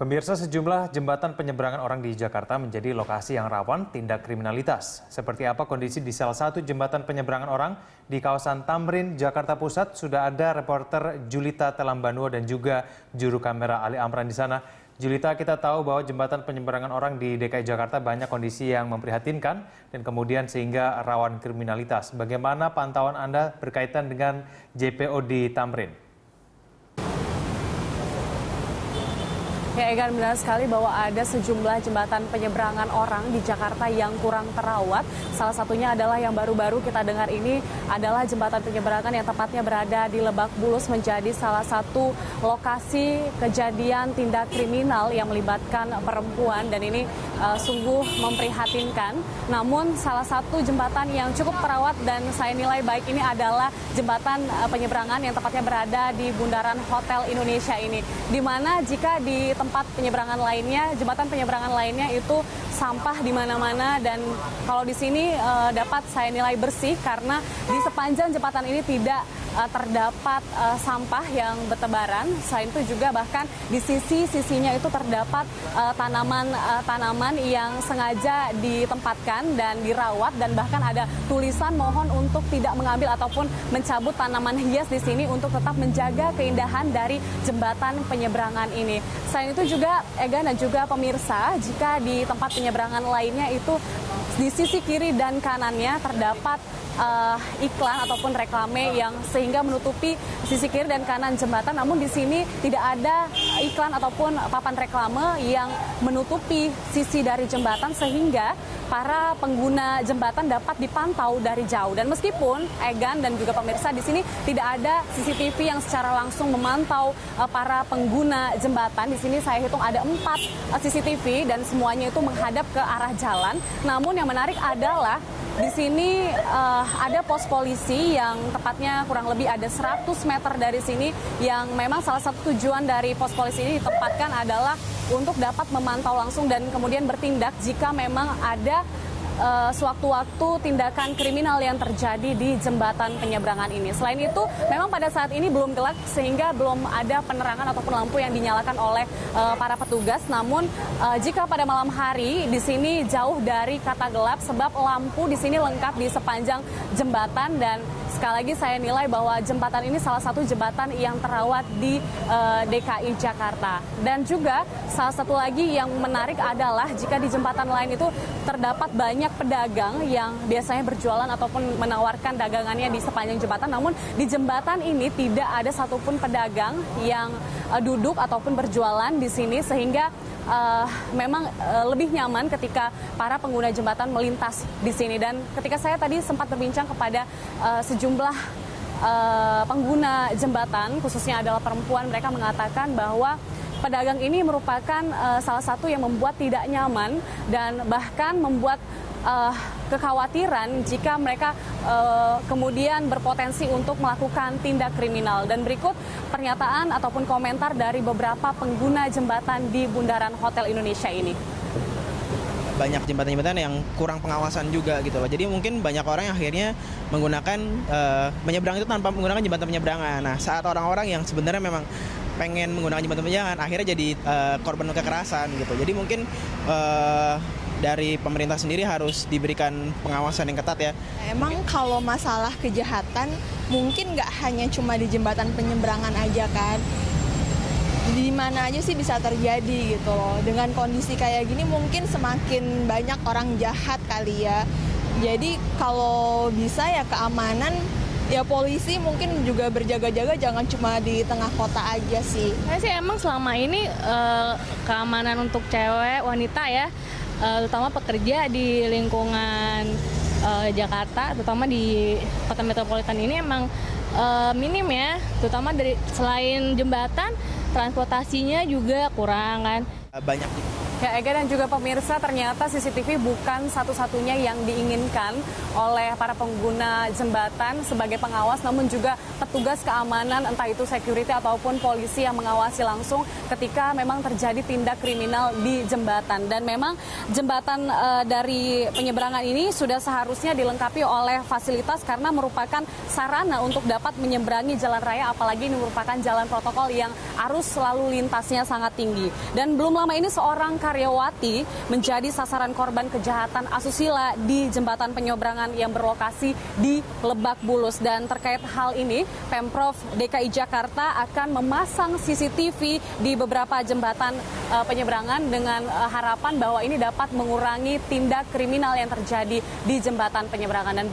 Pemirsa, sejumlah jembatan penyeberangan orang di Jakarta menjadi lokasi yang rawan tindak kriminalitas. Seperti apa kondisi di salah satu jembatan penyeberangan orang di kawasan Tamrin, Jakarta Pusat? Sudah ada reporter Julita Telambanua dan juga juru kamera Ali Amran di sana. Julita, kita tahu bahwa jembatan penyeberangan orang di DKI Jakarta banyak kondisi yang memprihatinkan dan kemudian sehingga rawan kriminalitas. Bagaimana pantauan Anda berkaitan dengan JPO di Tamrin? Ya, Egan, benar sekali bahwa ada sejumlah jembatan penyeberangan orang di Jakarta yang kurang terawat. Salah satunya adalah yang baru-baru kita dengar ini adalah jembatan penyeberangan yang tepatnya berada di Lebak Bulus, menjadi salah satu lokasi kejadian tindak kriminal yang melibatkan perempuan, dan ini sungguh memprihatinkan. Namun salah satu jembatan yang cukup terawat dan saya nilai baik ini adalah jembatan penyeberangan yang tepatnya berada di Bundaran Hotel Indonesia ini, di mana jika di tempat penyeberangan lainnya, jembatan penyeberangan lainnya itu sampah di mana-mana, dan kalau di sini dapat saya nilai bersih karena di sepanjang jembatan ini tidak terdapat sampah yang bertebaran. Selain itu juga bahkan di sisi-sisinya itu terdapat tanaman-tanaman yang sengaja ditempatkan dan dirawat, dan bahkan ada tulisan mohon untuk tidak mengambil ataupun mencabut tanaman hias di sini untuk tetap menjaga keindahan dari jembatan penyeberangan ini. Selain itu juga, Egan dan juga pemirsa, jika di tempat penyeberangan lainnya itu di sisi kiri dan kanannya terdapat iklan ataupun reklame yang sehingga menutupi sisi kiri dan kanan jembatan. Namun di sini tidak ada iklan ataupun papan reklame yang menutupi sisi dari jembatan, sehingga para pengguna jembatan dapat dipantau dari jauh. Dan meskipun Egan dan juga pemirsa, di sini tidak ada CCTV yang secara langsung memantau para pengguna jembatan. Di sini saya hitung ada 4 CCTV dan semuanya itu menghadap ke arah jalan. Namun yang menarik adalah di sini ada pos polisi yang tepatnya kurang lebih ada 100 meter dari sini, yang memang salah satu tujuan dari pos polisi ini ditempatkan adalah untuk dapat memantau langsung dan kemudian bertindak jika memang ada sewaktu-waktu tindakan kriminal yang terjadi di jembatan penyeberangan ini. Selain itu, memang pada saat ini belum gelap sehingga belum ada penerangan ataupun lampu yang dinyalakan oleh para petugas. Namun jika pada malam hari di sini jauh dari kata gelap, sebab lampu di sini lengkap di sepanjang jembatan. Dan sekali lagi saya nilai bahwa jembatan ini salah satu jembatan yang terawat di DKI Jakarta. Dan juga salah satu lagi yang menarik adalah jika di jembatan lain itu terdapat banyak pedagang yang biasanya berjualan ataupun menawarkan dagangannya di sepanjang jembatan. Namun di jembatan ini tidak ada satupun pedagang yang duduk ataupun berjualan di sini, sehingga memang lebih nyaman ketika para pengguna jembatan melintas di sini. Dan ketika saya tadi sempat berbincang kepada sejumlah pengguna jembatan, khususnya adalah perempuan, mereka mengatakan bahwa pedagang ini merupakan salah satu yang membuat tidak nyaman dan bahkan membuat kekhawatiran jika mereka kemudian berpotensi untuk melakukan tindak kriminal. Dan berikut pernyataan ataupun komentar dari beberapa pengguna jembatan di Bundaran Hotel Indonesia ini. Banyak jembatan-jembatan yang kurang pengawasan juga gitu loh. Jadi mungkin banyak orang yang akhirnya menggunakan menyeberang itu tanpa menggunakan jembatan penyeberangan. Nah, saat orang-orang yang sebenarnya memang pengen menggunakan jembatan penyeberangan akhirnya jadi korban kekerasan gitu. Jadi mungkin dari pemerintah sendiri harus diberikan pengawasan yang ketat ya. Emang kalau masalah kejahatan mungkin nggak hanya cuma di jembatan penyeberangan aja kan. Di mana aja sih bisa terjadi gitu loh. Dengan kondisi kayak gini mungkin semakin banyak orang jahat kali ya. Jadi kalau bisa ya keamanan, ya polisi mungkin juga berjaga-jaga, jangan cuma di tengah kota aja sih. Saya sih emang selama ini keamanan untuk cewek, wanita ya, terutama pekerja di lingkungan Jakarta, terutama di kota metropolitan ini emang minim ya, terutama dari selain jembatan, transportasinya juga kurang kan. Banyak Ya, Ega dan juga pemirsa, ternyata CCTV bukan satu-satunya yang diinginkan oleh para pengguna jembatan sebagai pengawas, namun juga petugas keamanan, entah itu security ataupun polisi yang mengawasi langsung ketika memang terjadi tindak kriminal di jembatan. Dan memang jembatan dari penyeberangan ini sudah seharusnya dilengkapi oleh fasilitas karena merupakan sarana untuk dapat menyeberangi jalan raya, apalagi ini merupakan jalan protokol yang arus lalu lintasnya sangat tinggi. Dan belum lama ini seorang karyawati menjadi sasaran korban kejahatan asusila di jembatan penyeberangan yang berlokasi di Lebak Bulus. Dan terkait hal ini, Pemprov DKI Jakarta akan memasang CCTV di beberapa jembatan penyeberangan dengan harapan bahwa ini dapat mengurangi tindak kriminal yang terjadi di jembatan penyeberangan. Dan